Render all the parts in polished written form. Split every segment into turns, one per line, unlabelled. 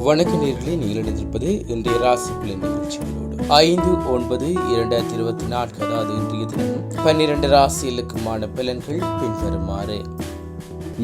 வணக்க நேயர்களே, நீங்கள் இணைந்திருப்பது இன்றைய ராசி பலன் நிகழ்ச்சிகளோடு 5/9/2024, அதாவது இன்றைய தினம் 12 ராசிகளுக்குமான பலன்கள் பின்வருமாறு.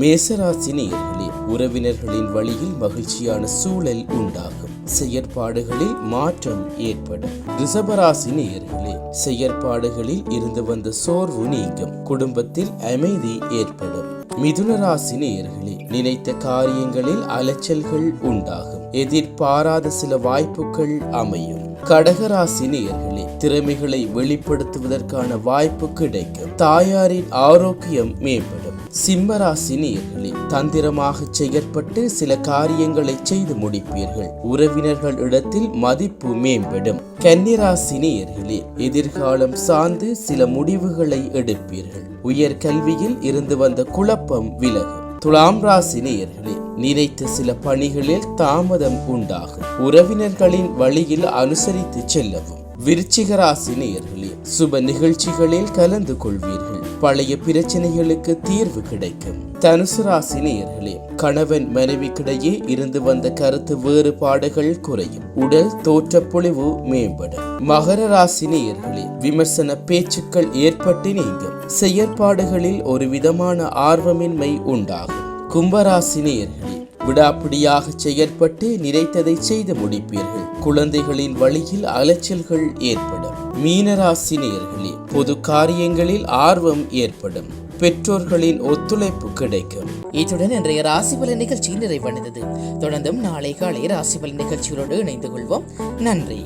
மேசராசி நேயர்களே, உறவினர்களின் வழியில் மகிழ்ச்சியான சூழல் உண்டாகும். செயற்பாடுகளில் மாற்றம் ஏற்படும். ரிஷபராசி நேயர்களே, செயற்பாடுகளில் இருந்து வந்த சோர்வு நீங்கும். குடும்பத்தில் அமைதி ஏற்படும். மிதுன ராசி நேயர்களே, நினைத்த காரியங்களில் அலைச்சல்கள் உண்டாகும். எதிர்பாராத சில வாய்ப்புகள் அமையும். கடகராசி நேயர்களே, திறமைகளை வெளிப்படுத்துவதற்கான வாய்ப்பு கிடைக்கும். தாயாரின் ஆரோக்கியம் மேம்படும். சிம்மராசி நேயர்களே, தந்திரமாக செயற்பட்டு சில காரியங்களை செய்து முடிப்பீர்கள். உறவினர்கள் இடத்தில் மதிப்பு மேம்படும். கன்னிராசி நேயர்களே, எதிர்காலம் சார்ந்து சில முடிவுகளை எடுப்பீர்கள். உயர் கல்வியில் இருந்து வந்த குழப்பம் விலகும். துலாம் ராசி நேயர்களே, நினைத்த சில பணிகளில் தாமதம் உண்டாகும். உறவினர்களின் வழியில் அனுசரித்து செல்லவும். விருச்சிக ராசி நேயர்களே, சுப நிகழ்ச்சிகளில் கலந்து கொள்வீர்கள். பழைய பிரச்சனைகளுக்கு தீர்வு கிடைக்கும். தனுசு ராசி நேயர்களே, கணவன் மனைவிக்கிடையே இருந்து வந்த கருத்து வேறுபாடுகள் குறையும். உடல் தோற்றப்பொழிவு மேம்படும். மகர ராசி நேயர்களே, விமர்சன பேச்சுக்கள் ஏற்பட்டு நீங்கும். செயற்பாடுகளில் ஒரு விதமான ஆர்வமின்மை உண்டாகும். கும்பராசி நேயர்களே, விடாப்பிடியாக செயற்பட்டு நினைத்ததை செய்து முடிப்பீர்கள். குழந்தைகளின் வழியில் அலைச்சல்கள் ஏற்படும். மீனராசி நேயர்களே, பொது காரியங்களில் ஆர்வம் ஏற்படும். பெற்றோர்களின் ஒத்துழைப்பு கிடைக்கும்.
இத்துடன் இன்றைய ராசிபலன் நிகழ்ச்சி நிறைவடைந்தது. தொடர்ந்தும் நாளை காலை ராசிபலன் நிகழ்ச்சிகளோடு இணைந்து கொள்வோம். நன்றி.